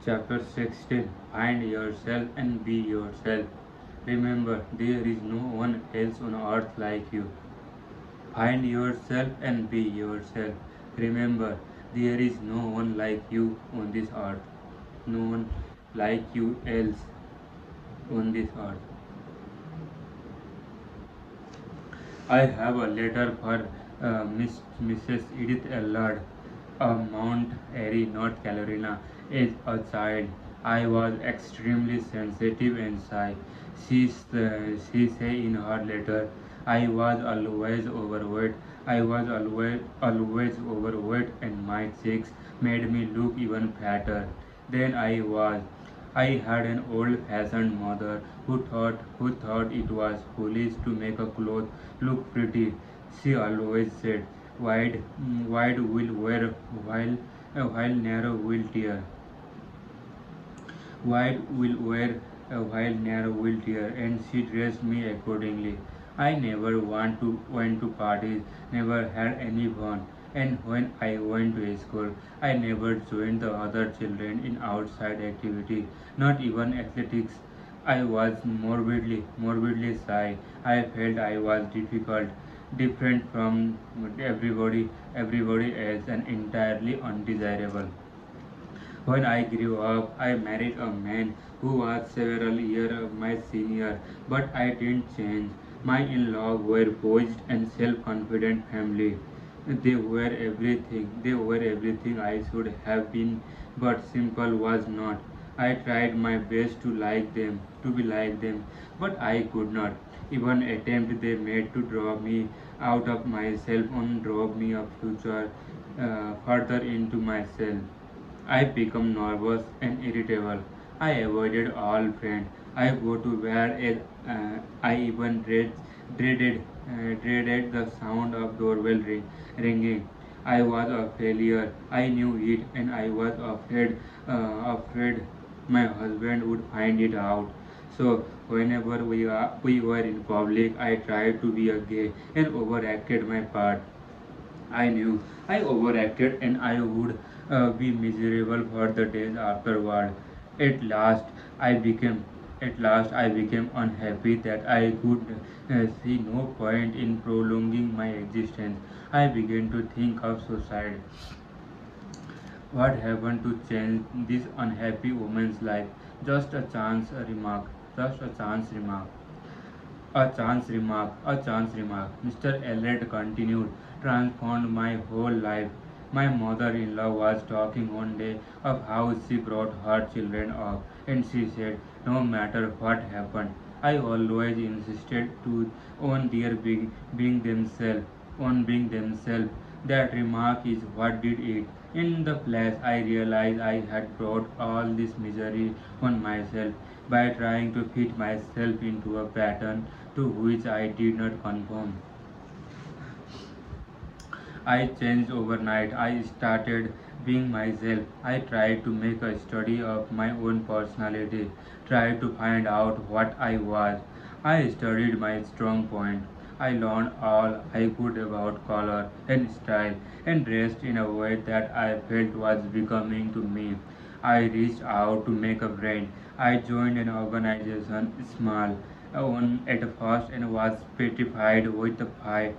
Chapter 16. Find yourself and be yourself. Remember, there is no one else on earth like you. Find yourself and be yourself. Remember, there is no one like you on this earth. No one like you else on this earth. I have a letter for Mrs. Edith Allard of Mount Airy, North Carolina. As a child, I was extremely sensitive and shy. She say in her letter, I was always overweight. I was always overweight, and my cheeks made me look even fatter than I was. I had an old-fashioned mother who thought it was foolish to make a cloth look pretty. She always said, "Wide will wear, while narrow will tear. Wide will wear, while narrow will tear." And she dressed me accordingly. I never went to parties, never had any fun, and when I went to school, I never joined the other children in outside activity, not even athletics. I was morbidly shy. I felt I was different from everybody else, and entirely undesirable. When I grew up, I married a man who was several years my senior, but I didn't change. My in-laws were poised and self-confident family. They were everything I should have been, but simple was not. I tried my best to be like them, but I could not. Even attempt they made to draw me out of myself and drove me a future further into myself. I become nervous and irritable. I avoided all friends. I go to bed I even dreaded the sound of ringing. I was a failure. I knew it, and I was afraid my husband would find it out. So whenever we were in public, I tried to be a gay and overacted my part. I knew I overacted and I would be miserable for the days afterward. At last, I became at last I became unhappy that I could see no point in prolonging my existence. I began to think of suicide. What happened to change this unhappy woman's life? Just a chance remark. Just a chance remark. A chance remark, Mr. Elliot continued, transformed my whole life. My mother-in-law was talking one day of how she brought her children up, and she said, no matter what happened, I always insisted to on their being themselves, on being themselves. That remark is what did it. In the flash, I realized I had brought all this misery on myself by trying to fit myself into a pattern to which I did not conform. I changed overnight. I started being myself. I tried to make a study of my own personality, tried to find out what I was. I studied my strong point. I learned all I could about color and style and dressed in a way that I felt was becoming to me. I reached out to make a friend. I joined an organization, small one at first, and was petrified with a fright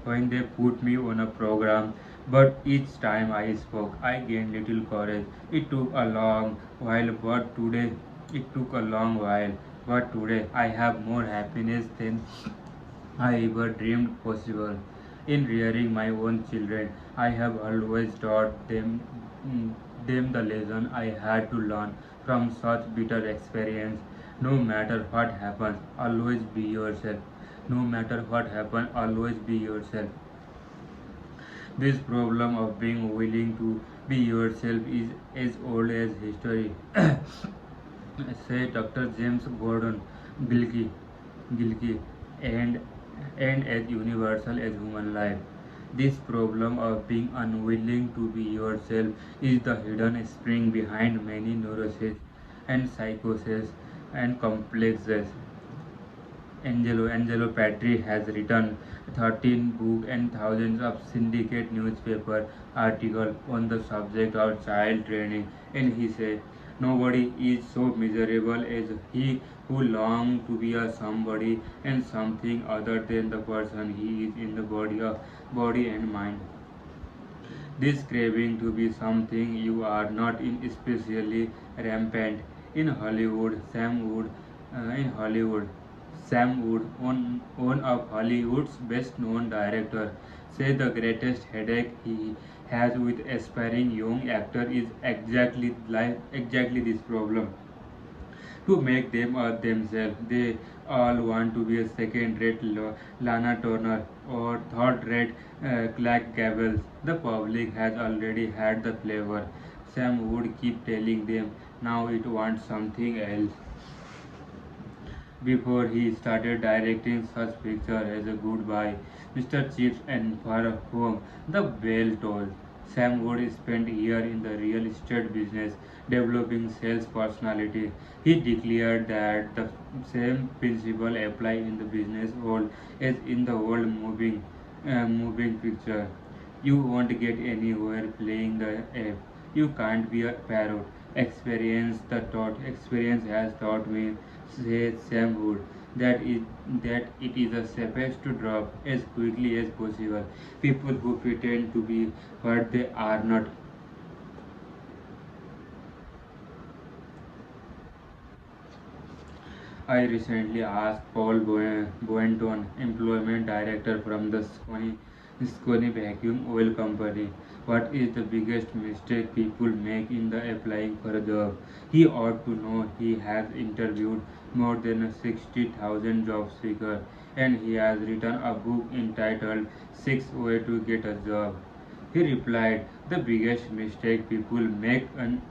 when they put me on a program. But each time I spoke, I gained little courage. It took a long while, but today I have more happiness than I ever dreamed possible. In rearing my own children, I have always taught them the lesson I had to learn from such bitter experience. No matter what happens, always be yourself. No matter what happens, always be yourself. This problem of being willing to be yourself is as old as history, say Dr. James Gordon Gilkey, and as universal as human life. This problem of being unwilling to be yourself is the hidden spring behind many neuroses and psychoses and complexes Angelo Patri has written 13 books and thousands of syndicate newspaper articles on the subject of child training, and he said, nobody is so miserable as he who longs to be a somebody and something other than the person he is in the body and mind. This craving to be something you are not is especially rampant in Hollywood. Sam Wood, one of Hollywood's best-known directors, says the greatest headache he has with aspiring young actors is exactly this problem to make them themselves. They all want to be a second-rate Lana Turner or third-rate Clark Gable. The public has already had the flavor. Sam would keep telling them now it wants something else. Before he started directing such pictures as a Goodbye, Mr. Chips and Far Home, the bell tolled. Sam Wood spent years in the real estate business developing sales personality. He declared that the same principle apply in the business world as in the world moving picture. You won't get anywhere playing the ape. You can't be a parrot. Experience has taught me, says Sam Wood, that it is the safest to drop as quickly as possible. People who pretend to be what they are not. I recently asked Paul Boynton, employment director from the Scone Vacuum Oil Company, what is the biggest mistake people make in the applying for a job. He ought to know. He has interviewed more than 60,000 job seekers and he has written a book entitled Six Ways to Get a Job. He replied, the biggest mistake people make in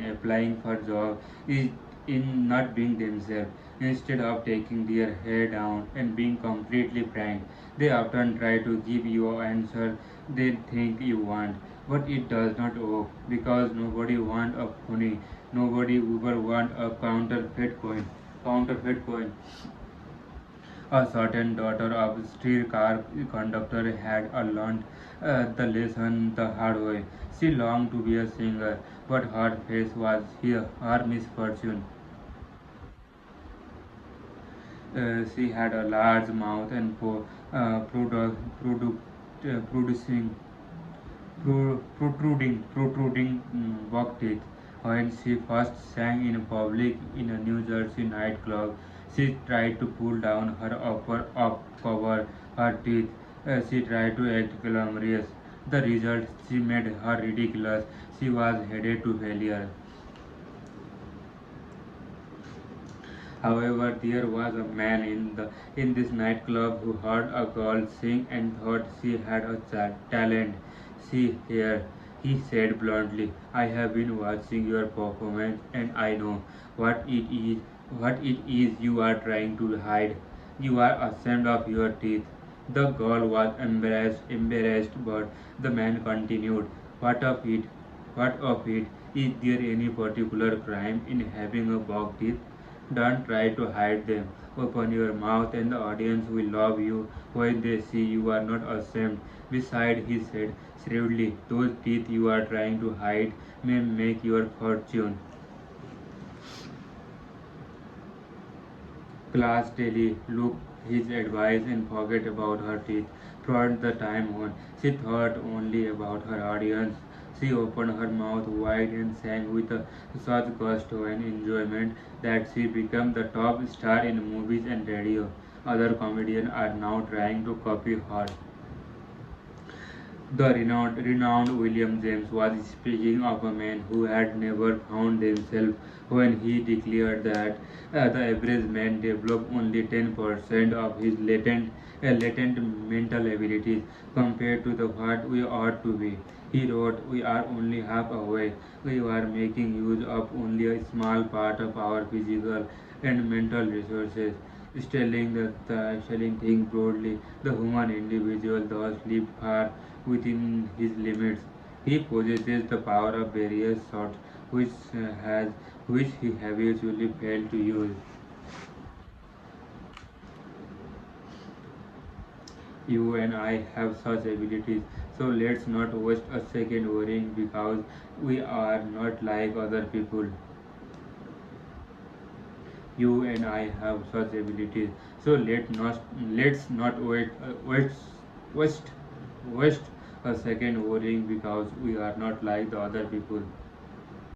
applying for job is in not being themselves. Instead of taking their head down and being completely frank, they often try to give you an answer they think you want, but it does not work because nobody want a phony, nobody ever want a counterfeit coin. Counterfeit coin. A certain daughter of streetcar conductor had learned the lesson the hard way. She longed to be a singer, but her face was her misfortune. She had a large mouth and producing protruding buck teeth. When she first sang in public in a New Jersey nightclub, she tried to pull down her upper up cover her teeth. She tried to act glamorous. The result, she made her ridiculous. She was headed to failure. However, there was a man in this nightclub who heard a girl sing and thought she had a talent. See here, he said bluntly, I have been watching your performance and I know what it is what it is you are trying to hide. You are ashamed of your teeth. The girl was embarrassed, but the man continued, What of it? What of it? Is there any particular crime in having a buck teeth? Don't try to hide them. Open your mouth and the audience will love you when they see you are not ashamed. Besides, he said shrewdly, those teeth you are trying to hide may make your fortune. Class daily looked his advice and forget about her teeth. Throughout the time on, she thought only about her audience. She opened her mouth wide and sang with such gusto and enjoyment that she became the top star in movies and radio. Other comedians are now trying to copy her. The renowned William James was speaking of a man who had never found himself when he declared that the average man developed only 10% of his latent mental abilities compared to the what we ought to be. He wrote, we are only half away. We are making use of only a small part of our physical and mental resources. Telling things broadly, the human individual thus lived far within his limits. He possesses the power of various sorts, which he habitually failed to use. You and I have such abilities, so let's not waste a second worrying because we are not like other people. You and I have such abilities, so let's not waste waste a second worrying because we are not like the other people.